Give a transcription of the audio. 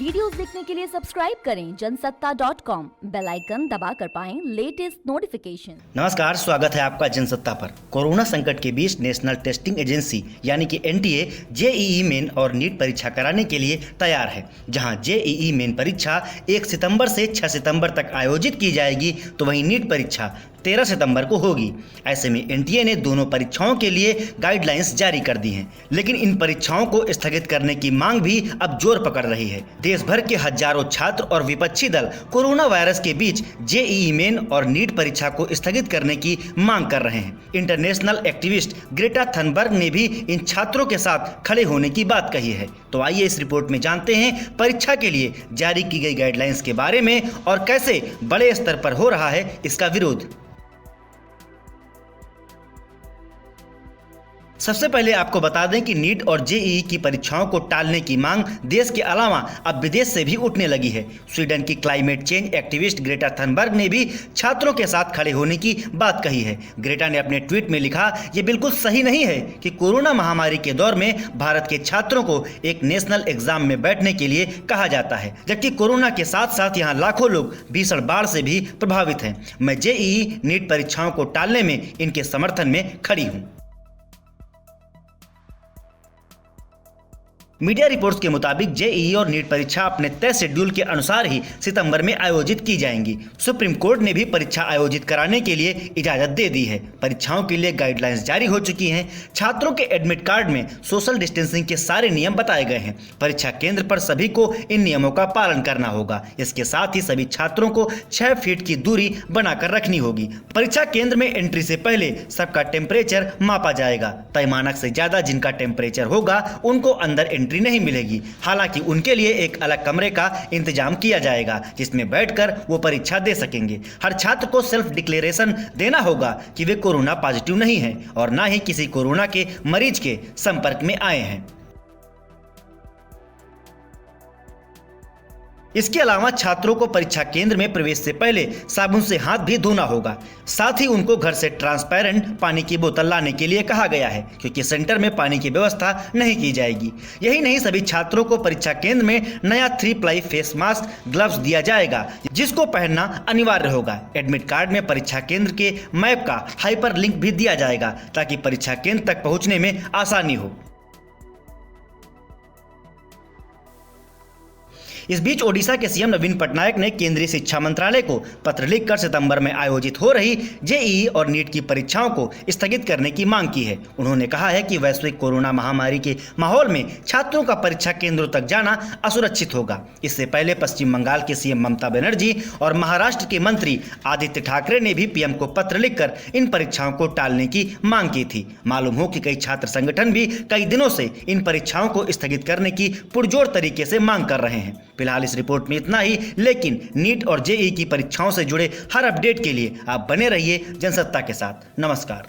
Videos देखने के लिए सब्सक्राइब करें जनसत्ता.com, बेल आइकन दबाकर पाएं लेटेस्ट नोटिफिकेशन। नमस्कार, स्वागत है आपका जनसत्ता पर। कोरोना संकट के बीच नेशनल टेस्टिंग एजेंसी यानी कि एनटीए जेईई मेन और नीट परीक्षा कराने के लिए तैयार है। जहां जेईई मेन परीक्षा 1 सितंबर से 6 सितंबर तक आयोजित की जाएगी, तो वहीं नीट परीक्षा 13 सितंबर को होगी। ऐसे में एनटीए ने दोनों परीक्षाओं के लिए गाइडलाइंस जारी कर दी हैं, लेकिन इन परीक्षाओं को स्थगित करने की मांग भी अब जोर पकड़ रही है। देश भर के हजारों छात्र और विपक्षी दल कोरोना वायरस के बीच जेईई मेन और नीट परीक्षा को स्थगित करने की मांग कर रहे हैं। इंटरनेशनल एक्टिविस्ट ग्रेटा थनबर्ग ने भी इन छात्रों के साथ खड़े होने की बात कही है। तो आइए इस रिपोर्ट में जानते हैं परीक्षा के लिए जारी की गई गाइडलाइंस के बारे में और कैसे बड़े स्तर पर हो रहा है इसका विरोध। सबसे पहले आपको बता दें कि नीट और जेईई की परीक्षाओं को टालने की मांग देश के अलावा अब विदेश से भी उठने लगी है। स्वीडन की climate change activist Greta Thunberg ने भी छात्रों के साथ खड़े होने की बात कही है। ग्रेटा ने अपने ट्वीट में लिखा, ये बिल्कुल सही नहीं है कि कोरोना महामारी के दौर में भारत के छात्रों को एक नेशनल एग्जाम में बैठने के लिए कहा जाता है, जबकि कोरोना के साथ साथ यहाँ लाखों लोग भीषण बाढ़ से भी प्रभावित हैं। मैं जेईई नीट परीक्षाओं को टालने में इनके समर्थन में खड़ी हूँ। मीडिया रिपोर्ट्स के मुताबिक जेईई और नीट परीक्षा अपने तय शेड्यूल के अनुसार ही सितंबर में आयोजित की जाएंगी। सुप्रीम कोर्ट ने भी परीक्षा आयोजित कराने के लिए इजाजत दे दी है। परीक्षाओं के लिए गाइडलाइंस जारी हो चुकी हैं। छात्रों के एडमिट कार्ड में सोशल डिस्टेंसिंग के सारे नियम बताए गए हैं। परीक्षा केंद्र पर सभी को इन नियमों का पालन करना होगा। इसके साथ ही सभी छात्रों को 6 फीट की दूरी बनाकर रखनी होगी। परीक्षा केंद्र में एंट्री से पहले सबका टेम्परेचर मापा जाएगा। तय मानक से ज्यादा जिनका टेम्परेचर होगा उनको अंदर एंट्री नहीं मिलेगी। हालांकि उनके लिए एक अलग कमरे का इंतजाम किया जाएगा जिसमें बैठकर वो परीक्षा दे सकेंगे। हर छात्र को सेल्फ डिक्लेरेशन देना होगा कि वे कोरोना पॉजिटिव नहीं हैं और ना ही किसी कोरोना के मरीज के संपर्क में आए हैं। इसके अलावा छात्रों को परीक्षा केंद्र में प्रवेश से पहले साबुन से हाथ भी धोना होगा। साथ ही उनको घर से ट्रांसपेरेंट पानी की बोतल लाने के लिए कहा गया है, क्योंकि सेंटर में पानी की व्यवस्था नहीं की जाएगी। यही नहीं, सभी छात्रों को परीक्षा केंद्र में नया 3 प्लाई फेस मास्क, ग्लव्स दिया जाएगा, जिसको पहनना अनिवार्य होगा। एडमिट कार्ड में परीक्षा केंद्र के मैप का हाइपर लिंक भी दिया जाएगा ताकि परीक्षा केंद्र तक पहुंचने में आसानी हो। इस बीच ओडिशा के सीएम नवीन पटनायक ने केंद्रीय शिक्षा मंत्रालय को पत्र लिखकर सितंबर में आयोजित हो रही जेईई और नीट की परीक्षाओं को स्थगित करने की मांग की है। उन्होंने कहा है कि वैश्विक कोरोना महामारी के माहौल में छात्रों का परीक्षा केंद्रों तक जाना असुरक्षित होगा। इससे पहले पश्चिम बंगाल के सीएम ममता बनर्जी और महाराष्ट्र के मंत्री आदित्य ठाकरे ने भी पीएम को पत्र लिखकर इन परीक्षाओं को टालने की मांग की थी। मालूम हो कि कई छात्र संगठन भी कई दिनों से इन परीक्षाओं को स्थगित करने की पुरजोर तरीके से मांग कर रहे हैं। फिलहाल इस रिपोर्ट में इतना ही, लेकिन नीट और जेईई की परीक्षाओं से जुड़े हर अपडेट के लिए आप बने रहिए जनसत्ता के साथ। नमस्कार।